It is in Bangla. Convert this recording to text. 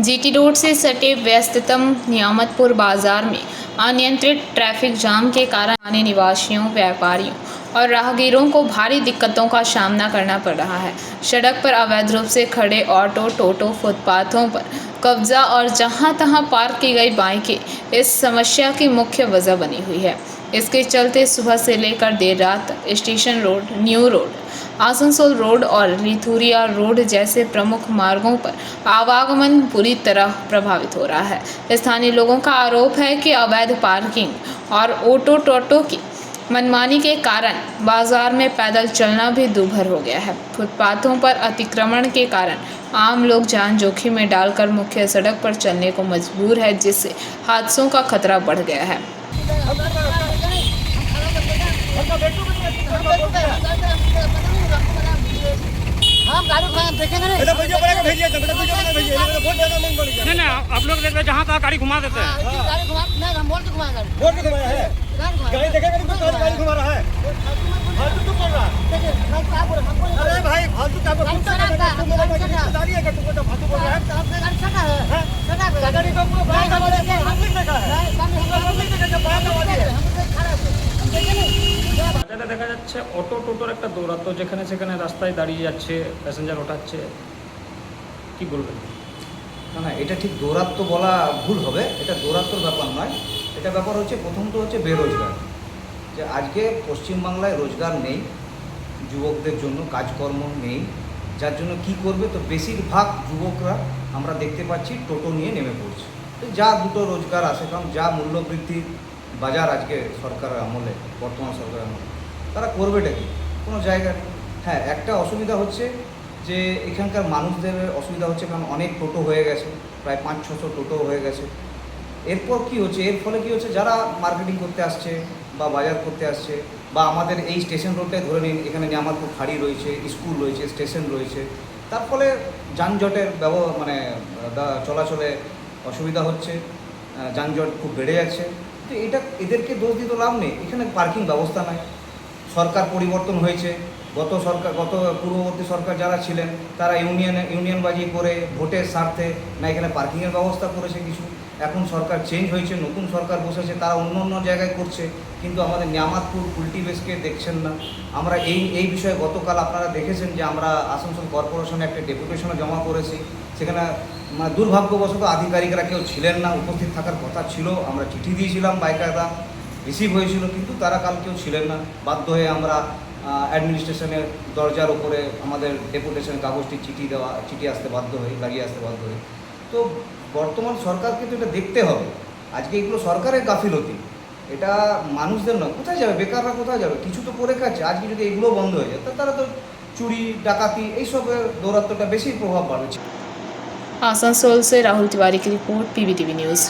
जीटी रोड से सटे व्यस्ततम नियामतपुर बाजार में अनियंत्रित ट्रैफिक जाम के कारण स्थानीय निवासियों, व्यापारियों और राहगीरों को भारी दिक्कतों का सामना करना पड़ रहा है। सड़क पर अवैध रूप से खड़े ऑटो, टोटो, फुटपाथों पर कब्जा और जहां तहां पार्क की गई बाइकें इस समस्या की मुख्य वजह बनी हुई है। इसके चलते सुबह से लेकर देर रात तक station road, new road, Asansol road और लिथुरिया रोड जैसे प्रमुख मार्गों पर आवागमन बुरी तरह प्रभावित हो रहा है। स्थानीय लोगों का आरोप है कि अवैध पार्किंग और ऑटो टोटो की मनमानी के कारण बाजार में पैदल चलना भी दूभर हो गया है। फुटपाथों पर अतिक्रमण के कारण आम लोग जान जोखिम में डालकर मुख्य सड़क पर चलने को मजबूर है, जिससे हादसों का खतरा बढ़ गया है। हम गाड़ी देखेंगे नहीं। बेटा वीडियो बना के भेजिए, बेटा वीडियो बना के भेजिए, बहुत ज्यादा मन बढ़ गया। नहीं आप लोग देख रहे जहां तक गाड़ी घुमा देते हैं। गाड़ी घुमा नहीं, हम बोल के घुमाएंगे। बोल के घुमाया है, गाड़ी देखेंगे नहीं तो गाड़ी घुमा रहा है। फालतू क्यों बोल रहा है? हम क्या बोल रहे हैं? अरे भाई फालतू क्या बोल रहा है? गाड़ी है, तो फालतू बोल रहा है। गाड़ी सटा है, सटा है गाड़ी को पूरा बाहर दबा देके पब्लिक देखा है। पब्लिक देखा जब बाहर दबा दिया যেটা দেখা যাচ্ছে অটো টোটোর একটা দৌরাত্ম, যেখানে সেখানে রাস্তায় দাঁড়িয়ে যাচ্ছে, প্যাসেঞ্জার ওঠাচ্ছে, কি বলবেন? না এটা ঠিক দৌরাত্ম বলা ভুল হবে। এটা দৌরাত্মর ব্যাপার নয়, এটা ব্যাপার হচ্ছে প্রথমত হচ্ছে বেরোজগার। যে আজকে পশ্চিমবাংলায় রোজগার নেই, যুবকদের জন্য কাজকর্ম নেই, যার জন্য কি করবে, তো বেশিরভাগ যুবকরা আমরা দেখতে পাচ্ছি টোটো নিয়ে নেমে পড়ছে। যা দুটো রোজগার আসে, কারণ যা মূল্যবৃদ্ধির বাজার আজকে সরকারের আমলে, বর্তমান সরকারের আমলে, তারা করবেটা কি? কোনো জায়গা নেই। হ্যাঁ, একটা অসুবিধা হচ্ছে যে এখানকার মানুষদের অসুবিধা হচ্ছে, কারণ অনেক টোটো হয়ে গেছে, প্রায় 500-600 টোটো হয়ে গেছে। এরপর কি হচ্ছে, এর ফলে কি হচ্ছে, যারা মার্কেটিং করতে আসছে বা বাজার করতে আসছে, বা আমাদের এই স্টেশন রোডটাই ধরে নিন, এখানে নিয়ামতপুর ফাঁড়ি রয়েছে, স্কুল রয়েছে, স্টেশন রয়েছে, তার ফলে যানজটের চলাচলে অসুবিধা হচ্ছে, যানজট খুব বেড়ে যাচ্ছে। তো এটা এদেরকে দোষ দিতে লাভ নেই। এখানে পার্কিং ব্যবস্থা নাই, সরকার পরিবর্তন হয়েছে। গত পূর্ববর্তী সরকার যারা ছিলেন তারা ইউনিয়নবাজি করে ভোটের স্বার্থে না এখানে পার্কিংয়ের ব্যবস্থা করেছে কিছু। এখন সরকার চেঞ্জ হয়েছে, নতুন সরকার বসেছে, তারা অন্য জায়গায় করছে, কিন্তু আমাদের নিয়ামতপুর কুলটিবেসকে দেখছেন না। আমরা এই বিষয়ে গতকাল আপনারা দেখেছেন যে আমরা আসানসোল কর্পোরেশনে একটা ডেপুটেশনে জমা করেছি। সেখানে দুর্ভাগ্যবশত আধিকারিকরা কেউ ছিলেন না, উপস্থিত থাকার কথা ছিল। আমরা চিঠি দিয়েছিলাম, বাইকায়দা রিসিভ হয়েছিল, কিন্তু তারা কাল কেউ ছিলেন না। বাধ্য হয়ে আমরা অ্যাডমিনিস্ট্রেশনের দরজার ওপরে আমাদের ডেপুটেশন কাগজটি চিঠি আসতে বাধ্য হই, লাগিয়ে আসতে বাধ্য হই। তো বর্তমান সরকারকে তো এটা দেখতে হবে। আজকে এগুলো সরকারের গাফিলতি, এটা মানুষদের নয়। কোথায় যাবে বেকাররা, কোথায় যাবে? কিছু তো করে খাচ্ছে। আজকে যদি এগুলো বন্ধ হয়ে যায়, তারা তো চুরি, ডাকাতি, এইসবের দৌরাত্মটা বেশি প্রভাব বাড়ছে। आसनसोल से राहुल तिवारी की रिपोर्ट, पीबीटीवी न्यूज़।